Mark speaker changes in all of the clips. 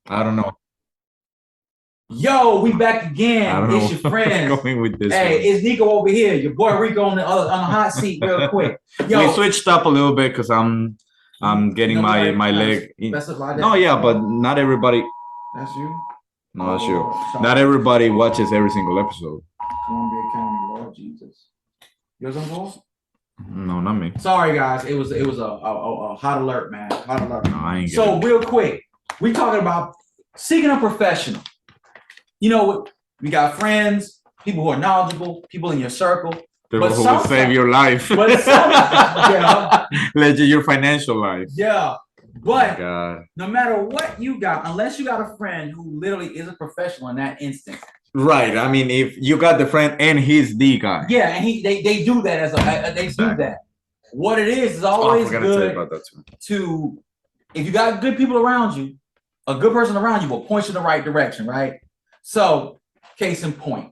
Speaker 1: I don't know.
Speaker 2: Yo, we back
Speaker 1: I
Speaker 2: again.
Speaker 1: don't
Speaker 2: It's
Speaker 1: know
Speaker 2: your
Speaker 1: where I'm
Speaker 2: friends.
Speaker 1: going with this
Speaker 2: Hey,
Speaker 1: one.
Speaker 2: it's Nico over here. Your boy Rico on the hot seat, real quick.
Speaker 1: We
Speaker 2: Yo,
Speaker 1: switched up a little bit because I'm
Speaker 2: you
Speaker 1: getting
Speaker 2: know
Speaker 1: my
Speaker 2: what?
Speaker 1: my
Speaker 2: Kind of
Speaker 1: leg in.
Speaker 2: specify
Speaker 1: No,
Speaker 2: that.
Speaker 1: yeah, but not everybody.
Speaker 2: That's you.
Speaker 1: No, that's true.
Speaker 2: Lord,
Speaker 1: Not
Speaker 2: shout
Speaker 1: everybody watches every single episode.
Speaker 2: Columbia County, Lord Jesus. Yours on board?
Speaker 1: No, not me.
Speaker 2: Sorry, guys. It was a hot alert, man. Hot alert.
Speaker 1: No, I ain't
Speaker 2: So
Speaker 1: getting it.
Speaker 2: real quick, we talking about seeking a professional. You know, we got friends, people who are knowledgeable, people in your circle. But
Speaker 1: People who will save
Speaker 2: sometimes,
Speaker 1: your life.
Speaker 2: but some, yeah,
Speaker 1: Legit, your financial life.
Speaker 2: yeah.
Speaker 1: Oh my
Speaker 2: But
Speaker 1: God.
Speaker 2: no matter what you got, unless you got a friend who literally is a professional in that instance.
Speaker 1: Right. I mean, if you got the friend and he's the guy.
Speaker 2: Yeah, and they do that as they do
Speaker 1: Exactly.
Speaker 2: that. What it is
Speaker 1: Oh, I
Speaker 2: always
Speaker 1: forgot to tell you
Speaker 2: good
Speaker 1: about that too.
Speaker 2: to if you got good people around you, a good person around you will point you in the right direction, right? So, case in point,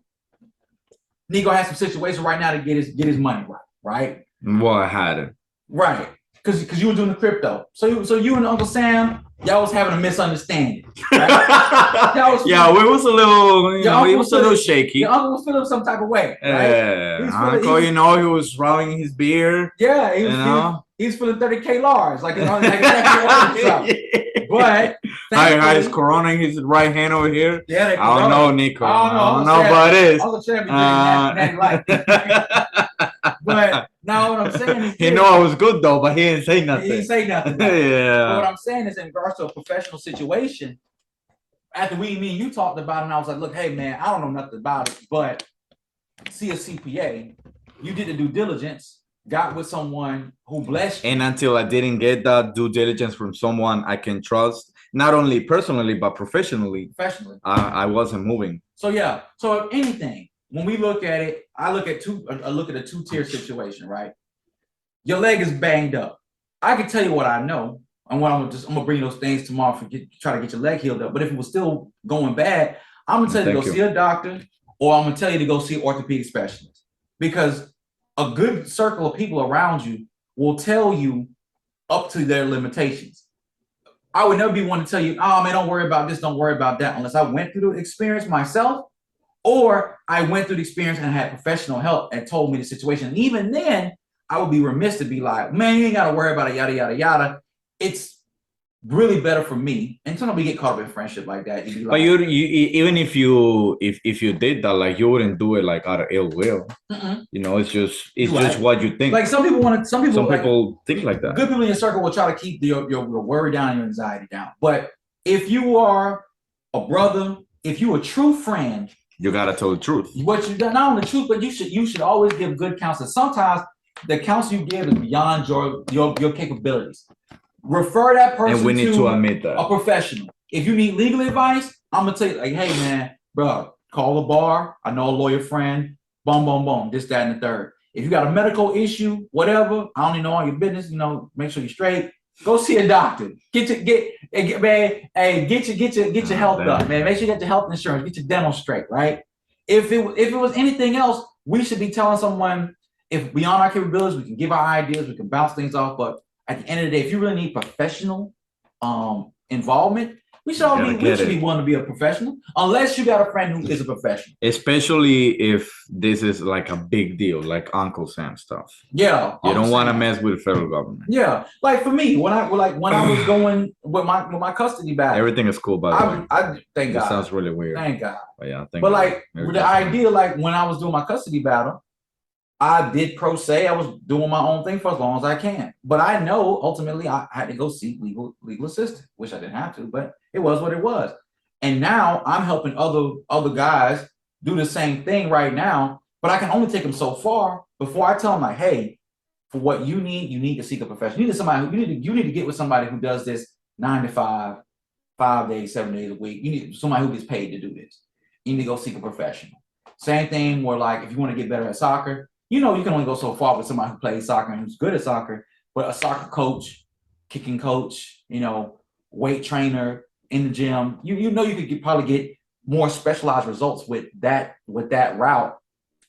Speaker 2: Nico has some situation right now to get his money right, right?
Speaker 1: Well, I had it.
Speaker 2: Right. Because you were doing the crypto. So you and Uncle Sam, y'all was having a misunderstanding. Right?
Speaker 1: Yeah, we was a little, he was a little
Speaker 2: Your
Speaker 1: shaky.
Speaker 2: uncle was feeling some type of way, right? He was feeling
Speaker 1: Uncle, he was rolling his beer,
Speaker 2: yeah,
Speaker 1: you know.
Speaker 2: he was feeling 30K Lars, like something. But
Speaker 1: Hi, his
Speaker 2: thankfully,
Speaker 1: Corona in his right hand over here.
Speaker 2: yeah, that
Speaker 1: I don't know,
Speaker 2: Corona.
Speaker 1: Nico.
Speaker 2: I don't know.
Speaker 1: I don't know about this.
Speaker 2: Uncle Sam be drinking natty light. But now what I'm saying is
Speaker 1: He
Speaker 2: this.
Speaker 1: know I was good though, but he didn't say
Speaker 2: He didn't
Speaker 1: nothing.
Speaker 2: say nothing. Right? But what
Speaker 1: Yeah.
Speaker 2: I'm saying is in regards to a professional situation, after me and you talked about it, and I was like, look, hey man, I don't know nothing about it, but see a CPA, you did the due diligence, got with someone who blessed you.
Speaker 1: And until I didn't get that due diligence from someone I can trust, not only personally but professionally, I wasn't moving.
Speaker 2: So yeah. So if anything, when we look at it, I look at a two-tier situation, right? Your leg is banged up. I can tell you what I know, and what I'm gonna bring those things tomorrow for try to get your leg healed up. But if it was still going bad, I'm gonna tell you to go see a doctor, or I'm gonna tell you to go see an orthopedic specialist, because a good circle of people around you will tell you up to their limitations. I would never be one to tell you, oh man, don't worry about this, don't worry about that, unless I went through the experience myself, or I went through the experience and had professional help and told me the situation. And even then, I would be remiss to be like, man, you ain't got to worry about it, yada, yada, yada. It's really better for me. And sometimes we get caught up in friendship like that. You'd be
Speaker 1: But
Speaker 2: like,
Speaker 1: you even if you did that, like you wouldn't do it like out of ill will.
Speaker 2: mm-mm.
Speaker 1: You know, it's
Speaker 2: Right.
Speaker 1: just what you think.
Speaker 2: Like some people want to,
Speaker 1: Some
Speaker 2: like,
Speaker 1: people think like that.
Speaker 2: good people in your circle will try to keep your worry down, your anxiety down. But if you are a brother, if you a true friend,
Speaker 1: you gotta tell the truth.
Speaker 2: What you done, not only the truth, but you should always give good counsel. Sometimes the counsel you give is beyond your capabilities. Refer that person
Speaker 1: and we need to admit that.
Speaker 2: A professional. If you need legal advice, I'm gonna tell you, like, hey man, bro, call the bar. I know a lawyer friend. Boom, boom, boom. This, that, and the third. If you got a medical issue, whatever, I don't even know all your business. Make sure you're straight. Go see a doctor. Get your health up, man. Make sure you get your health insurance. Get your dental straight, right? If it was anything else, we should be telling someone, if beyond our capabilities, we can give our ideas, we can bounce things off. But at the end of the day, if you really need professional involvement, we should be willing to be a professional, unless you got a friend who is a professional.
Speaker 1: Especially if this is like a big deal, like Uncle Sam stuff.
Speaker 2: Yeah,
Speaker 1: you don't want to mess with the federal government.
Speaker 2: Yeah, like for me, when I was going with my custody battle,
Speaker 1: everything is cool. By the way,
Speaker 2: I thank God.
Speaker 1: It sounds really weird.
Speaker 2: Thank God.
Speaker 1: But yeah,
Speaker 2: but like the idea, like when I was doing my custody battle, I did pro se. I was doing my own thing for as long as I can. But I know ultimately I had to go seek legal assistance, which I didn't have to, but it was what it was. And now I'm helping other guys do the same thing right now. But I can only take them so far before I tell them, like, hey, for what you need to seek a professional. You need somebody who you need to get with somebody who does this 9 to 5, 5 days, 7 days a week. You need somebody who gets paid to do this. You need to go seek a professional. Same thing where, like, if you want to get better at soccer, you can only go so far with somebody who plays soccer and who's good at soccer. But a soccer coach, kicking coach, weight trainer in the gym, you could probably get more specialized results with that route,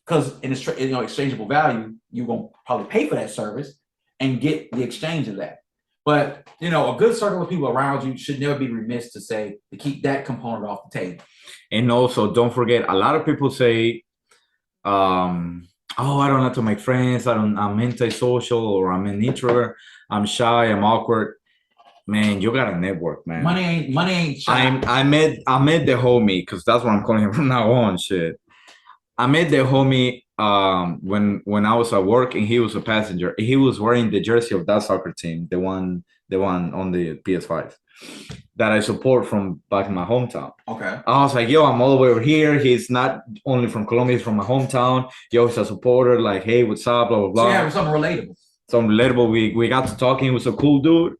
Speaker 2: because in exchangeable value, you're gonna probably pay for that service and get the exchange of that. But you know, a good circle of people around you should never be remiss to keep that component off the table.
Speaker 1: And also, don't forget, a lot of people say, oh, I don't like to make friends. I'm antisocial, or I'm an introvert. I'm shy. I'm awkward. Man, you gotta network, man.
Speaker 2: Money ain't shy.
Speaker 1: I met the homie, because that's what I'm calling him from now on. Shit. I met the homie when I was at work, and he was a passenger. He was wearing the jersey of that soccer team, the one on the PS5 that I support from back in my hometown.
Speaker 2: Okay.
Speaker 1: I was like, yo, I'm all the way over here. He's not only from Colombia, he's from my hometown. Yo, he's a supporter. Like, hey, what's up? Blah blah blah.
Speaker 2: So yeah, something relatable.
Speaker 1: Something relatable. We got to talking. He was a cool dude,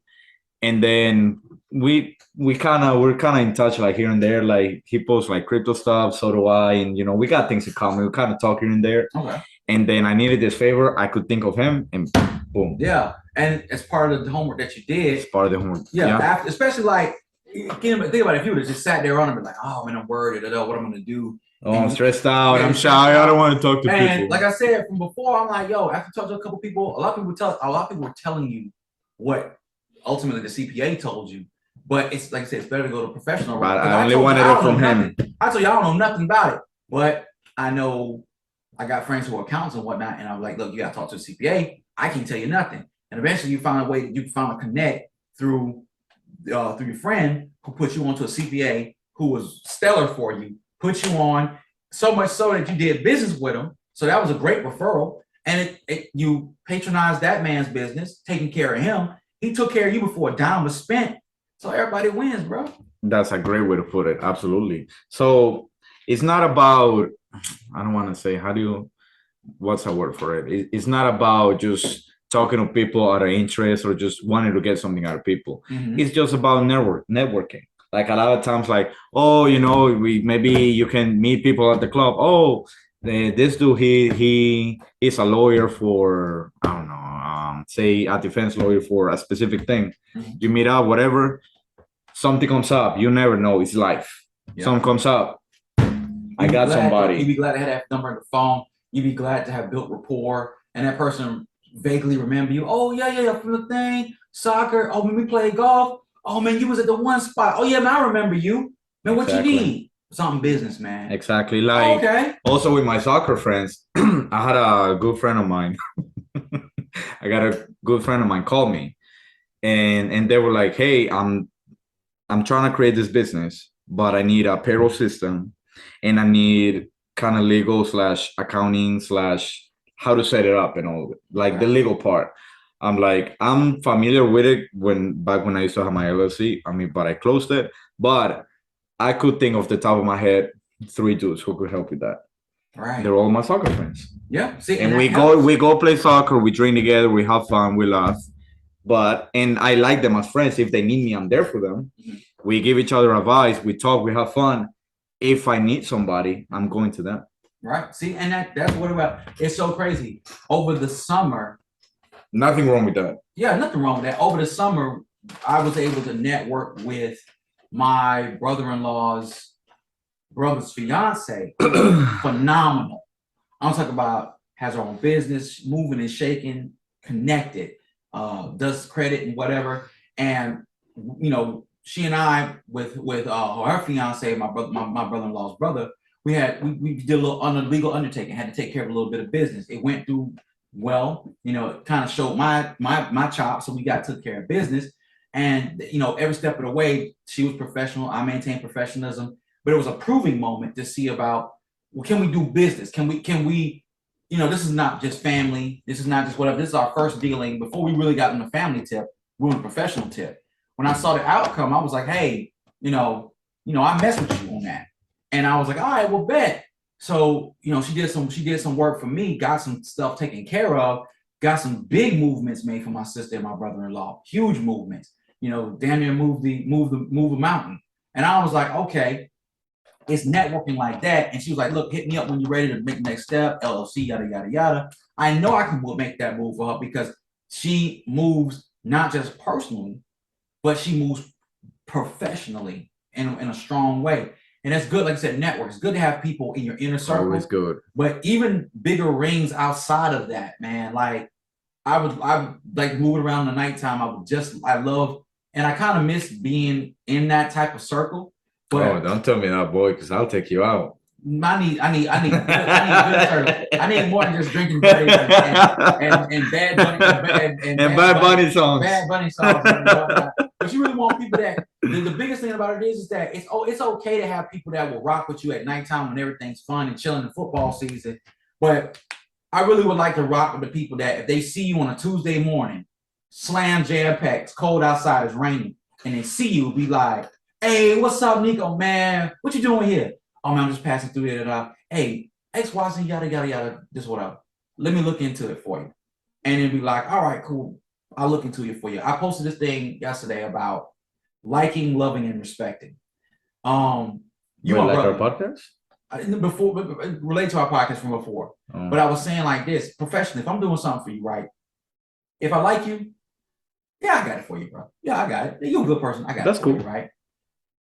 Speaker 1: and then we're kind of in touch, like here and there. Like he posts like crypto stuff, so do I, and you know we got things in common. We kind of talk here and there.
Speaker 2: Okay.
Speaker 1: And then I needed this favor. I could think of him, and boom.
Speaker 2: Yeah, and as part of the homework that you did.
Speaker 1: It's part of the homework.
Speaker 2: Yeah, after, especially like think about it, if you would have just sat there on and be like, oh man, I'm worried. I don't know what I'm gonna do.
Speaker 1: Oh, I'm stressed out. I'm shy. I don't want to talk to people.
Speaker 2: And like I said from before, I'm like, yo, after talking to a couple people, a lot of people were telling you what ultimately the CPA told you. But it's like I said, it's better to go to a professional.
Speaker 1: But I only wanted it from him.
Speaker 2: I told you I don't know nothing about it, but I know I got friends who are accountants and whatnot, and I'm like, look, you got to talk to a CPA. I can't tell you nothing. And eventually, you find a way. You found a connect through your friend who put you onto a CPA who was stellar for you, put you on so much so that you did business with him. So that was a great referral, and you patronized that man's business, taking care of him. He took care of you before a dime was spent. So everybody wins, bro.
Speaker 1: That's a great way to put it. Absolutely. So it's not about, I don't want to say, what's a word for it? It's not about just talking to people out of interest or just wanting to get something out of people. Mm-hmm. It's just about networking. Like a lot of times, like, oh, you know, maybe you can meet people at the club. Oh, this dude, he's a lawyer for, I don't know, say a defense lawyer for a specific thing. Mm-hmm. You meet up, whatever, something comes up. You never know. It's life. Yeah. Something comes up. I got somebody.
Speaker 2: You'd be glad to have that number on the phone. You'd be glad to have built rapport, and that person vaguely remember you. Oh, yeah, from the thing, soccer. Oh, when we played golf. Oh, man, you was at the one spot. Oh, yeah, man, I remember you. Man, what you need? Something business, man.
Speaker 1: Exactly. Like, okay. Also with my soccer friends, I had a good friend of mine. I got a good friend of mine call me, and they were like, hey, I'm trying to create this business, but I need a payroll system, and I need kind of legal / accounting / how to set it up and all, like the legal part. I'm like, I'm familiar with it back when I used to have my LLC. I mean, but I closed it. But I could think off the top of my head 3 dudes who could help with that.
Speaker 2: Right.
Speaker 1: They're all my soccer friends.
Speaker 2: Yeah. See,
Speaker 1: and we go play soccer, we drink together, we have fun, we laugh. And I like them as friends. If they need me, I'm there for them. Mm-hmm. We give each other advice, we talk, we have fun. If I need somebody, I'm going to them.
Speaker 2: Right. See, and that's what about it's so crazy. Over the summer.
Speaker 1: Nothing wrong with that.
Speaker 2: Yeah, nothing wrong with that. Over the summer, I was able to network with my brother-in-law's brother's fiance. Phenomenal. I'm talking about has her own business, moving and shaking, connected, does credit and whatever. And you know, she and I with her fiance, my brother-in-law's brother, we did a little legal undertaking, had to take care of a little bit of business. It went through well, you know, it kind of showed my chops, so we took care of business. And you know, every step of the way, she was professional. I maintained professionalism, but it was a proving moment to see about, well, can we do business? Can we, you know, this is not just family. This is not just whatever. This is our first dealing. Before we really got in the family tip, we were in the professional tip. When I saw the outcome, I was like, hey, you know, I mess with you on that. And I was like, all right, well, bet. So, you know, she did some work for me, got some stuff taken care of, got some big movements made for my sister and my brother-in-law, huge movements, you know, damn near move a mountain. And I was like, okay, it's networking like that. And she was like, look, hit me up when you're ready to make the next step, LLC, yada, yada, yada. I know I can make that move for her because she moves not just personally, but she moves professionally in a strong way. And that's good. Like I said, network. It's good to have people in your inner circle.
Speaker 1: Always good.
Speaker 2: But even bigger rings outside of that, man. Like I like moving around the nighttime. I love, and I kind of miss being in that type of circle.
Speaker 1: Oh,
Speaker 2: But
Speaker 1: don't tell me that, boy, because I'll take you out.
Speaker 2: I need good service. I need more than just drinking Buddies and Bad Bunny
Speaker 1: And Bad Bunny songs.
Speaker 2: Bad Bunny songs and whatnot. But you really want people that the biggest thing about it is that it's okay to have people that will rock with you at nighttime when everything's fun and chilling in football season. But I really would like to rock with the people that if they see you on a Tuesday morning, slam jam packs, cold outside, it's raining, and they see you, be like, "Hey, what's up, Nico? Man, what you doing here? Oh man, I'm just passing through there. Hey, X, Y, Z, yada yada yada. This what up. Let me look into it for you." And then be like, "All right, cool. I'll look into it for you." I posted this thing yesterday about liking, loving, and respecting. You
Speaker 1: Wait,
Speaker 2: my
Speaker 1: like our
Speaker 2: brother.
Speaker 1: podcast?
Speaker 2: Before relate to our podcast from before. But I was saying like this professionally, if I'm doing something for you, right? If I like you, yeah, I got it for you, bro. Yeah, I got it. You're a good person. I got
Speaker 1: That's
Speaker 2: it for
Speaker 1: cool.
Speaker 2: you, right?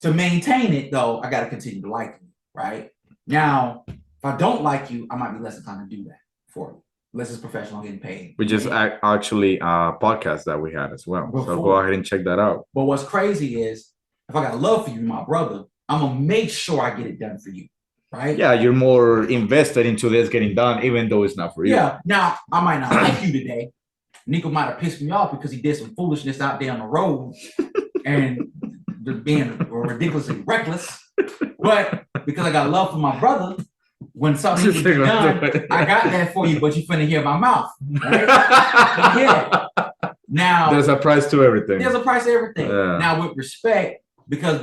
Speaker 2: To maintain it, though, I got to continue to like you, right? Now, if I don't like you, I might be less inclined to do that for you. Unless it's professional, getting paid.
Speaker 1: Which is actually a podcast that we had as well.
Speaker 2: Before.
Speaker 1: So go ahead and check that out.
Speaker 2: But what's crazy is if I got love for you, my brother, I'm going to make sure I get it done for you, right?
Speaker 1: Yeah, you're more invested into this getting done, even though it's not for you.
Speaker 2: Yeah. Now, I might not like you today. Nico might have pissed me off because he did some foolishness out there on the road and being ridiculously reckless. But because I got love for my brother, when something needs to be done, I got that for you, but you finna hear my mouth. Right? Yeah. Now
Speaker 1: there's a price to everything.
Speaker 2: There's a price to everything.
Speaker 1: Yeah.
Speaker 2: Now with respect, because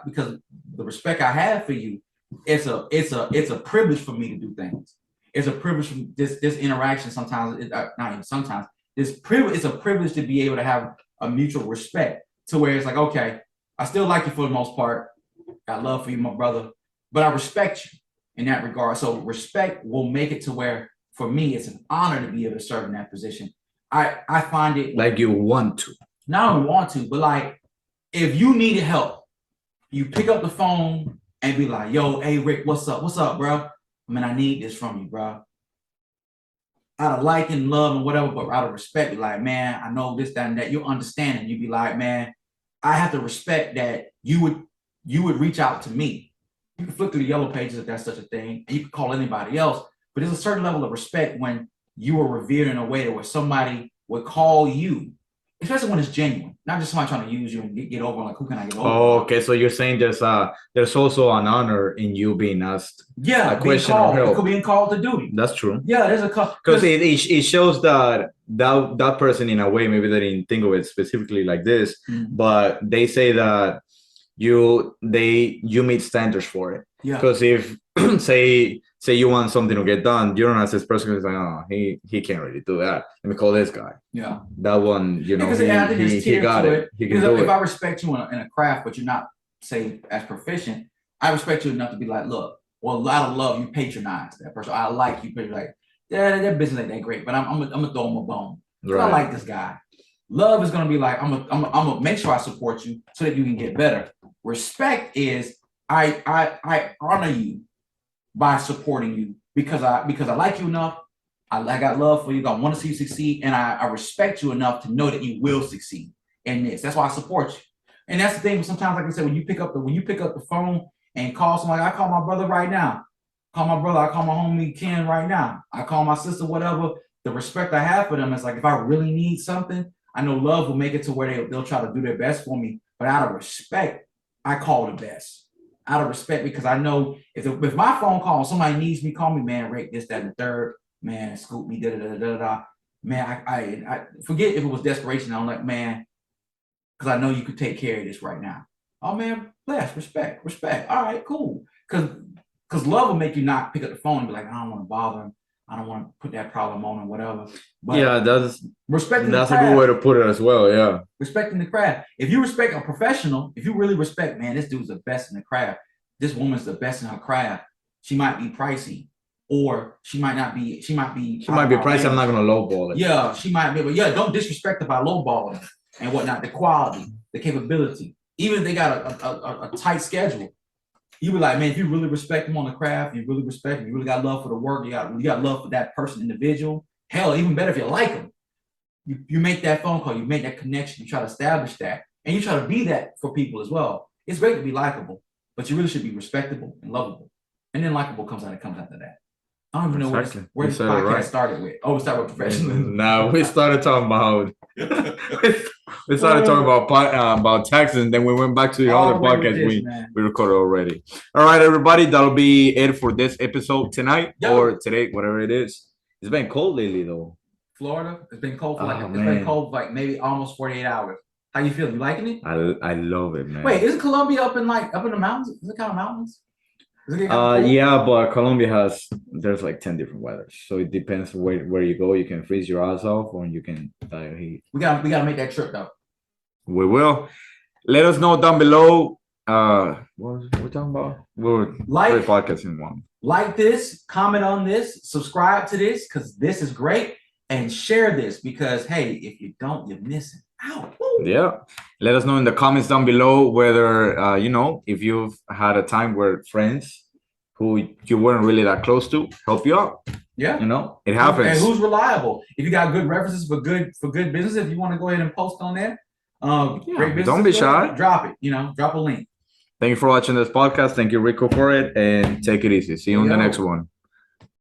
Speaker 2: because the respect I have for you, it's a privilege for me to do things. It's a privilege from this interaction. Sometimes not even sometimes. It's a privilege to be able to have a mutual respect to where it's like, okay, I still like you for the most part. Got love for you, my brother, but I respect you in that regard. So respect will make it to where, for me, it's an honor to be able to serve in that position. I find it
Speaker 1: like you want to.
Speaker 2: Not only want to, but like if you needed help, you pick up the phone and be like, "Yo, hey Rick, what's up? What's up, bro? I mean, I need this from you, bro." Out of like and love and whatever, but out of respect, be like, "Man, I know this, that, and that." You're understanding. You'd be like, "Man, I have to respect that you would reach out to me." You can flip through the yellow pages if that's such a thing, and you can call anybody else. But there's a certain level of respect when you are revered in a way that where somebody would call you, especially when it's genuine, not just somebody trying to use you and get over. Like, who can I get over?
Speaker 1: Oh, okay. So you're saying there's also an honor in you being asked.
Speaker 2: Yeah,
Speaker 1: a question
Speaker 2: called,
Speaker 1: or help.
Speaker 2: It could be called to duty.
Speaker 1: That's true.
Speaker 2: Yeah, there's a call
Speaker 1: because it shows that person in a way. Maybe they didn't think of it specifically like this, but they say that you meet standards for it.
Speaker 2: Yeah.
Speaker 1: Because if say you want something to get done, you don't ask this person who's like, "Oh, he can't really do that. Let me call this guy."
Speaker 2: Yeah.
Speaker 1: That one, he got it. He can do it.
Speaker 2: If I respect you in a craft, but you're not, say, as proficient, I respect you enough to be like, look, well, out of love, you patronize that person. I like you, but you're like, yeah, their business ain't that great, but I'm gonna throw them a bone. Right. I like this guy. Love is gonna be like, I'm gonna make sure I support you so that you can get better. Respect is I honor you by supporting you because I like you enough. I got love for you. I want to see you succeed, and I respect you enough to know that you will succeed in this. That's why I support you. And that's the thing. Sometimes, like I said, when you pick up the phone and call somebody, I call my brother right now. Call my brother. I call my homie Ken right now. I call my sister, whatever. The respect I have for them is like, if I really need something, I know love will make it to where they'll try to do their best for me. But out of respect, I call the best. Out of respect, because I know if my phone call, somebody needs me, call me, man, Rick, this, that, and the third, man, scoop me, da da da da da. Man, I forget if it was desperation. I'm like, man, because I know you could take care of this right now. Oh man, bless, respect. All right, cool. Because love will make you not pick up the phone and be like, I don't want to bother him. I don't want to put that problem on him, whatever. But
Speaker 1: yeah, that's
Speaker 2: a
Speaker 1: good way to put it as well. Yeah,
Speaker 2: respecting the craft. If you respect a professional, if you really respect, man, this dude's the best in the craft. This woman's the best in her craft. She might be pricey, or she might not be. She might be
Speaker 1: pricey. I'm not gonna lowball it.
Speaker 2: Yeah, she might be. But yeah, don't disrespect her by lowballing and whatnot. The quality, the capability. Even if they got a tight schedule, you be like, man, if you really respect them on the craft, you really respect them, you really got love for the work, you got love for that person, individual. Hell, even better if you like them. you make that phone call, you make that connection, you try to establish that, and you try to be that for people as well. It's great to be likable, but you really should be respectable and lovable. And then likable comes after that. I don't even know where this podcast started with. Oh, we started with professionalism.
Speaker 1: No, we started talking about we started talking about taxes, and then we went back to the other podcast we recorded already. All right, everybody, that'll be it for this episode tonight or today, whatever it is. It's been cold lately, though.
Speaker 2: Florida, it's been cold for been cold for like maybe almost 48 hours. How you feel? You liking it?
Speaker 1: I love it, man.
Speaker 2: Wait, isn't Colombia up in the mountains? Is it kind of mountains?
Speaker 1: Yeah, but Colombia there's like 10 different weathers, so it depends where you go. You can freeze your ass off, or you can die of heat.
Speaker 2: We gotta make that trip though.
Speaker 1: We will. Let us know down below. What was we talking about? We were podcasting one.
Speaker 2: Like this, comment on this, subscribe to this because this is great, and share this because hey, if you don't, you're missing out.
Speaker 1: Yeah, let us know in the comments down below whether if you've had a time where friends who you weren't really that close to help you out.
Speaker 2: Yeah,
Speaker 1: it happens.
Speaker 2: And who's reliable? If you got good references for good business, if you want to go ahead and post on there, great business.
Speaker 1: Don't be shy.
Speaker 2: Drop it. Drop a link.
Speaker 1: Thank you for watching this podcast. Thank you, Rico, for it, and take it easy. See you on the next one.